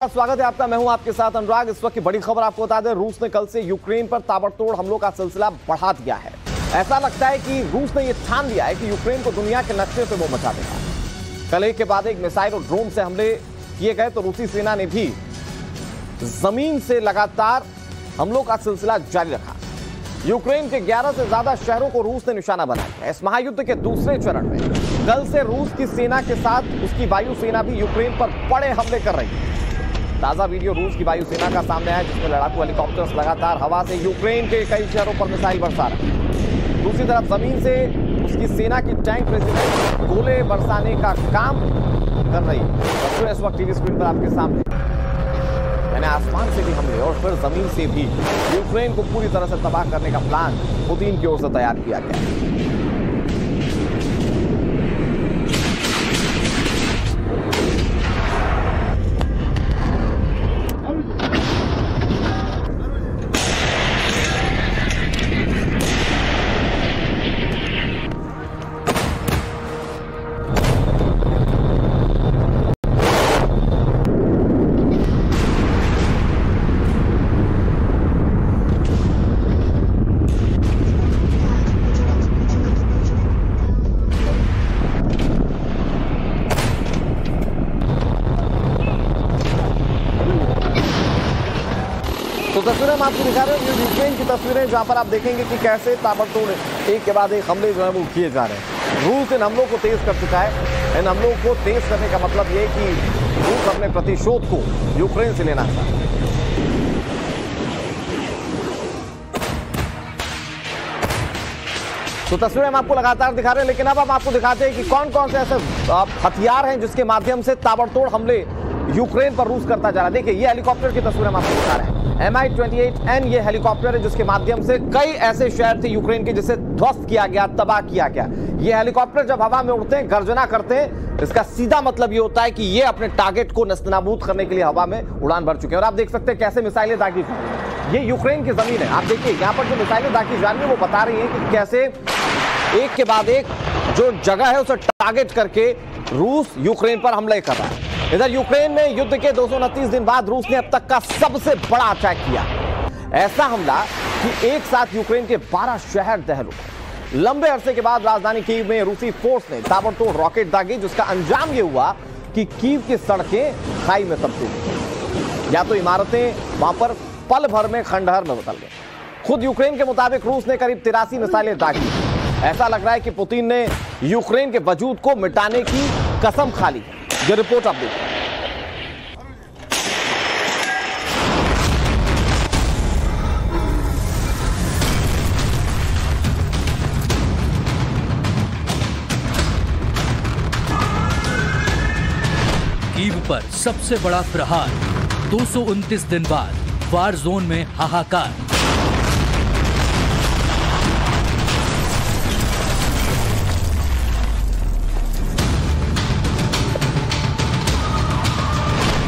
स्वागत है आपका। मैं हूं आपके साथ अनुराग। इस वक्त की बड़ी खबर आपको बता दें, रूस ने कल से यूक्रेन पर ताबड़तोड़ हमलों का सिलसिला बढ़ा दिया है। ऐसा लगता है कि रूस ने यह ठान लिया है कि यूक्रेन को दुनिया के नक्शे से वो मचा देगा। कल एक के बाद एक मिसाइल और ड्रोन से हमले किए गए तो रूसी सेना ने भी जमीन से लगातार हमलों का सिलसिला जारी रखा। यूक्रेन के 11 से ज्यादा शहरों को रूस ने निशाना बनाया। इस महायुद्ध के दूसरे चरण में कल से रूस की सेना के साथ उसकी वायुसेना भी यूक्रेन पर बड़े हमले कर रही है। ताजा वीडियो रूस की वायुसेना का सामने आया, जिसमें लड़ाकू हेलीकॉप्टर्स लगातार हवा से यूक्रेन के कई शहरों पर मिसाइल बरसा रहे हैं। दूसरी तरफ जमीन से उसकी सेना की टैंक रेजिमेंट गोले बरसाने का काम कर रही है। तस्वीरें इस वक्त टीवी स्क्रीन पर आपके सामने। मैंने आसमान से भी हमले और फिर जमीन से भी यूक्रेन को पूरी तरह से तबाह करने का प्लान पुतिन की ओर से तैयार किया गया। तो तस्वीरें हम आपको दिखा रहे हैं, यूक्रेन की तस्वीरें, जहां पर आप देखेंगे कि कैसे ताबड़तोड़ एक के बाद एक हमले जो है वो किए जा रहे हैं। रूस इन हमलों को तेज कर चुका है। इन हमलों को तेज करने का मतलब ये कि रूस अपने प्रतिशोध को यूक्रेन से लेना चाहता है। तो तस्वीरें हम आपको लगातार दिखा रहे हैं, लेकिन अब हम आपको दिखाते हैं कि कौन कौन से ऐसे हथियार हैं जिसके माध्यम से ताबड़तोड़ हमले यूक्रेन पर रूस करता जा रहा है। देखिए, ये हेलीकॉप्टर की तस्वीरें हम आपको दिखा रहे हैं। Mi-28N ये हेलीकॉप्टर है, जिसके माध्यम से कई ऐसे शहर थे यूक्रेन के जिसे ध्वस्त किया गया, तबाह किया गया। ये हेलीकॉप्टर जब हवा में उड़ते हैं, गर्जना करते हैं, इसका सीधा मतलब ये होता है कि ये अपने टारगेट को नस्तनाबूद करने के लिए हवा में उड़ान भर चुके हैं। और आप देख सकते हैं कैसे मिसाइलें दागी जा रही हैं। ये यूक्रेन की जमीन है। आप देखिए यहाँ पर जो मिसाइलें दागी जा रही है वो बता रही है कि कैसे एक के बाद एक जो जगह है उसे टारगेट करके रूस यूक्रेन पर हमले कर रहा है। इधर यूक्रेन में युद्ध के 229 दिन बाद रूस ने अब तक का सबसे बड़ा अटैक किया। ऐसा हमला कि एक साथ यूक्रेन के 12 शहर दहल उठे। लंबे अरसे के बाद राजधानी कीव में रूसी फोर्स ने ताबड़तोड़ रॉकेट दागे, जिसका अंजाम यह हुआ कि कीव की सड़कें खाई में तब्दील हुई, या तो इमारतें वहां पर पल भर में खंडहर में बदल गई। खुद यूक्रेन के मुताबिक रूस ने करीब 83 मिसाइलें दागी। ऐसा लग रहा है कि पुतिन ने यूक्रेन के वजूद को मिटाने की कसम खा ली। ये रिपोर्ट आप देखिए। कीव पर सबसे बड़ा प्रहार, 229 दिन बाद वार जोन में हाहाकार।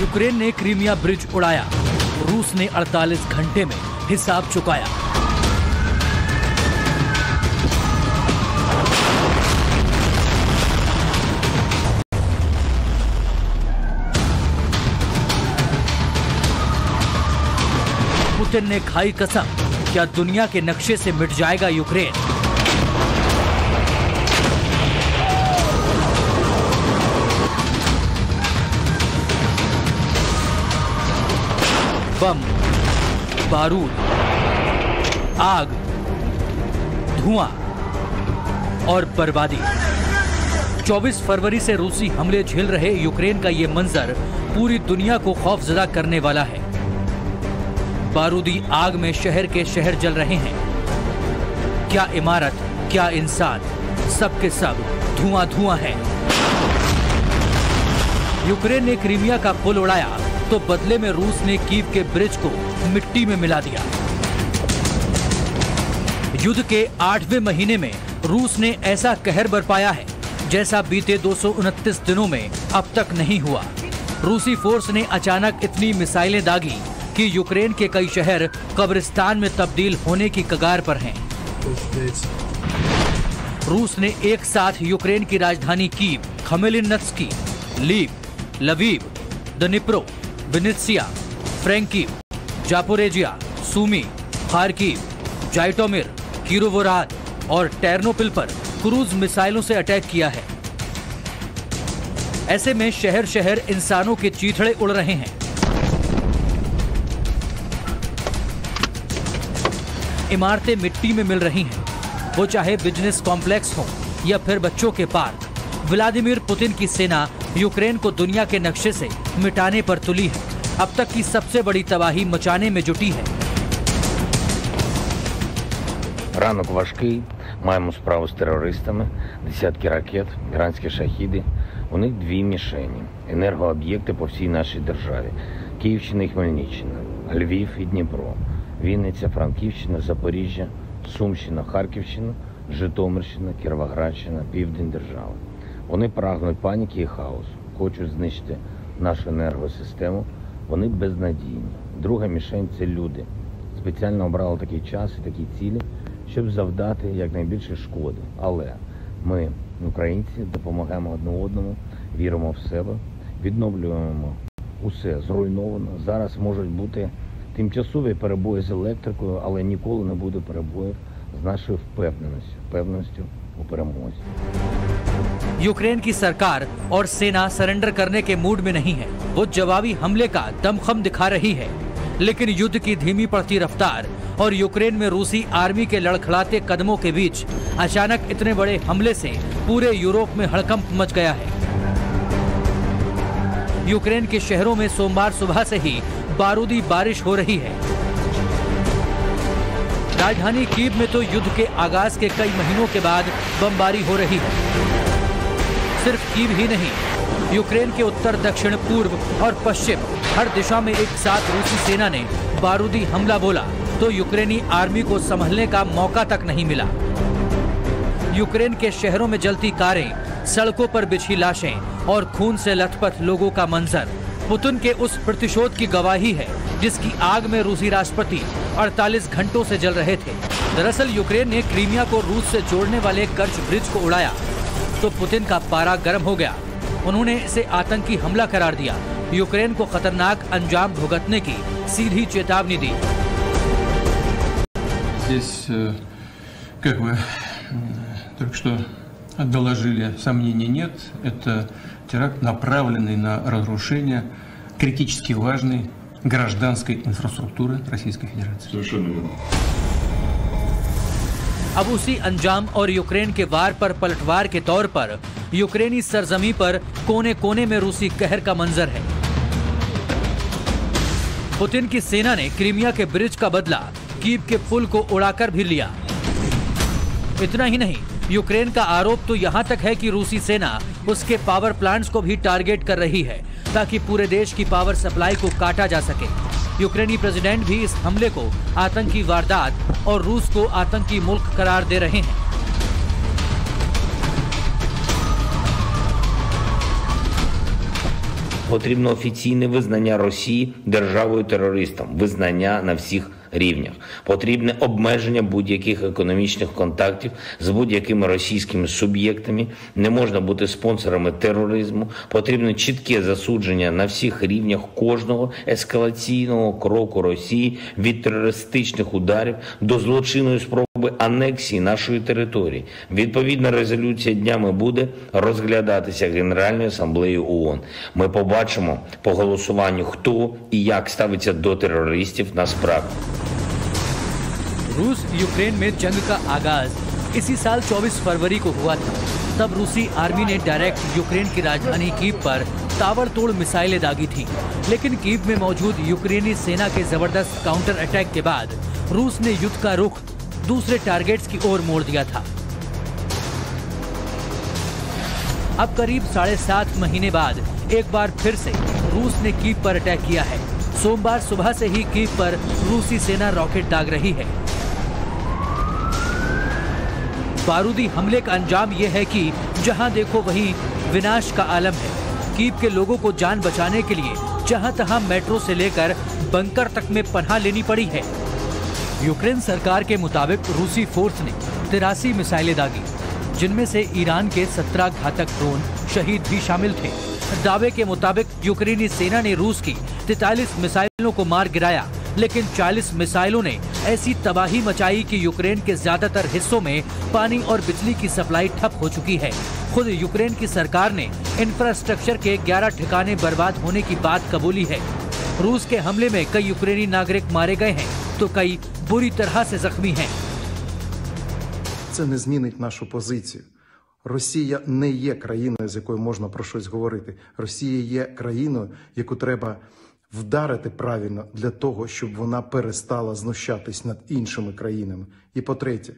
यूक्रेन ने क्रीमिया ब्रिज उड़ाया, रूस ने 48 घंटे में हिसाब चुकाया। पुतिन ने खाई कसम, क्या दुनिया के नक्शे से मिट जाएगा यूक्रेन। बम, बारूद, आग, धुआं और बर्बादी। 24 फरवरी से रूसी हमले झेल रहे यूक्रेन का ये मंजर पूरी दुनिया को खौफजदा करने वाला है। बारूदी आग में शहर के शहर जल रहे हैं। क्या इमारत, क्या इंसान, सब के सब धुआं धुआं है। यूक्रेन ने क्रीमिया का पुल उड़ाया तो बदले में रूस ने कीव के ब्रिज को मिट्टी में मिला दिया। युद्ध के 8वें महीने में रूस ने ऐसा कहर बरपाया है जैसा बीते 229 दिनों में अब तक नहीं हुआ। रूसी फोर्स ने अचानक इतनी मिसाइलें दागी कि यूक्रेन के कई शहर कब्रिस्तान में तब्दील होने की कगार पर हैं। रूस ने एक साथ यूक्रेन की राजधानी Kyiv, Khmelnytskyi, Lviv, Lviv, Dnipro, Vinnytsia, Frankivsk, Zaporizhzhia, Sumy, Kharkiv, Zhytomyr, Kirovohrad और टेर्नोपिल पर क्रूज मिसाइलों से अटैक किया है। ऐसे में शहर शहर इंसानों के चीथड़े उड़ रहे हैं। इमारतें मिट्टी में मिल रही हैं, वो चाहे बिजनेस कॉम्प्लेक्स हो या फिर बच्चों के पार्क। व्लादिमीर पुतिन की सेना यूक्रेन को दुनिया के नक्शे से मिटाने पर तुली है। अब तक की सबसे बड़ी तबाही मचाने में जुटी है। Ранок важкий, маємо справу з терористами, десятки ракет, іранські шахіди. У них дві мішені – енергооб'єкти по всій нашій державі. Київщина і Хмельниччина, Львів і Дніпро, Вінниця, Франківщина, Запоріжжя, Сумщина, Харківщина, Житомирщина, Кіровоградщина, Південь держави. Вони прагнуть паніки і хаосу, хочуть знищити нашу енергосистему. Вони безнадійні. Друга мішень – це люди. Спеціально обрали такий час і такі цілі, щоб завдати якнайбільше шкоди. Але ми, українці, допомагаємо одне одному, віримо в себе, відновлюємо усе зруйновано. Зараз можуть бути тимчасові перебої з електрикою, але ніколи не буде перебоїв з нашою впевненістю у перемозі. यूक्रेन की सरकार और सेना सरेंडर करने के मूड में नहीं है। वो जवाबी हमले का दमखम दिखा रही है, लेकिन युद्ध की धीमी पड़ती रफ्तार और यूक्रेन में रूसी आर्मी के लड़खड़ाते कदमों के बीच अचानक इतने बड़े हमले से पूरे यूरोप में हड़कंप मच गया है। यूक्रेन के शहरों में सोमवार सुबह से ही बारूदी बारिश हो रही है। राजधानी कीव में तो युद्ध के आगाज के कई महीनों के बाद बमबारी हो रही है। सिर्फ कीव ही नहीं, यूक्रेन के उत्तर, दक्षिण, पूर्व और पश्चिम हर दिशा में एक साथ रूसी सेना ने बारूदी हमला बोला तो यूक्रेनी आर्मी को संभलने का मौका तक नहीं मिला। यूक्रेन के शहरों में जलती कारें, सड़कों पर बिछी लाशें और खून से लथपथ लोगों का मंजर पुतिन के उस प्रतिशोध की गवाही है जिसकी आग में रूसी राष्ट्रपति 48 घंटों से जल रहे थे। दरअसल यूक्रेन ने क्रीमिया को रूस से जोड़ने वाले कर्च ब्रिज को उड़ाया तो पुतिन का पारा गर्म हो गया। उन्होंने इसे आतंकी हमला करार दिया, यूक्रेन को खतरनाक अंजाम भुगतने की सीधी चेतावनी दी। Здесь, как вы только что доложили, сомнений нет. Это теракт, направленный на разрушение критически важной гражданской инфраструктуры Российской Федерации. Совершенно верно. अब उसी अंजाम और यूक्रेन के वार पर पलटवार के तौर पर यूक्रेनी सरजमी पर कोने कोने में रूसी कहर का मंजर है। पुतिन की सेना ने क्रीमिया के ब्रिज का बदला कीव के पुल को उड़ाकर भी लिया। इतना ही नहीं, यूक्रेन का आरोप तो यहाँ तक है कि रूसी सेना उसके पावर प्लांट्स को भी टारगेट कर रही है ताकि पूरे देश की पावर सप्लाई को काटा जा सके। यूक्रेनी प्रेसिडेंट भी इस हमले को आतंकी वारदात और रूस को आतंकी मुल्क करार दे रहे हैं। Потрібно офіційне визнання Росії державою-терористом, визнання на всіх рівнях. Потрібне обмеження будь-яких економічних контактів з будь-якими російськими суб'єктами. Не можна бути спонсорами тероризму. Потрібно чітке засудження на всіх рівнях кожного ескалаційного кроку Росії від терористичних ударів до злочинної спроби анексії нашої території. Відповідна резолюція днями буде розглядатися Генеральною асамблеєю ООН. Ми побачимо по голосуванню, хто і як ставиться до терористів насправді. रूस यूक्रेन में जंग का आगाज इसी साल 24 फरवरी को हुआ था। तब रूसी आर्मी ने डायरेक्ट यूक्रेन की राजधानी कीव पर ताबड़तोड़ मिसाइलें दागी थी। लेकिन कीव में मौजूद यूक्रेनी सेना के जबरदस्त काउंटर अटैक के बाद रूस ने युद्ध का रुख दूसरे टारगेट्स की ओर मोड़ दिया था। अब करीब 7.5 महीने बाद एक बार फिर से रूस ने कीव पर अटैक किया है। सोमवार सुबह से ही कीव पर रूसी सेना रॉकेट दाग रही है। बारूदी हमले का अंजाम यह है कि जहां देखो वहीं विनाश का आलम है। कीव के लोगों को जान बचाने के लिए जहां तहां मेट्रो से लेकर बंकर तक में पनाह लेनी पड़ी है। यूक्रेन सरकार के मुताबिक रूसी फोर्स ने 83 मिसाइलें दागी, जिनमें से ईरान के 17 घातक ड्रोन शहीद भी शामिल थे। दावे के मुताबिक यूक्रेनी सेना ने रूस की 43 मिसाइलों को मार गिराया, लेकिन 40 मिसाइलों ने ऐसी तबाही मचाई कि यूक्रेन के ज्यादातर हिस्सों में पानी और बिजली की सप्लाई ठप हो चुकी है। खुद यूक्रेन की सरकार ने इंफ्रास्ट्रक्चर के 11 ठिकाने बर्बाद होने की बात कबूली है। रूस के हमले में कई यूक्रेनी नागरिक मारे गए हैं तो कई बुरी तरह से जख्मी हैं। Це не змінить нашу позицію. Росія не є країною, з якою можна про щось говорити. Росія є країною, яку треба вдарити правильно для того, щоб вона перестала знущатись над іншими країнами. І по-третє,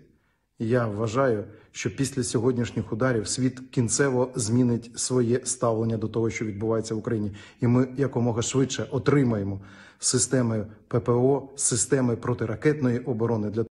я вважаю, що після сьогоднішніх ударів світ кінцево змінить своє ставлення до того, що відбувається в Україні. І ми якомога швидше отримаємо системи ППО, системи протиракетної оборони для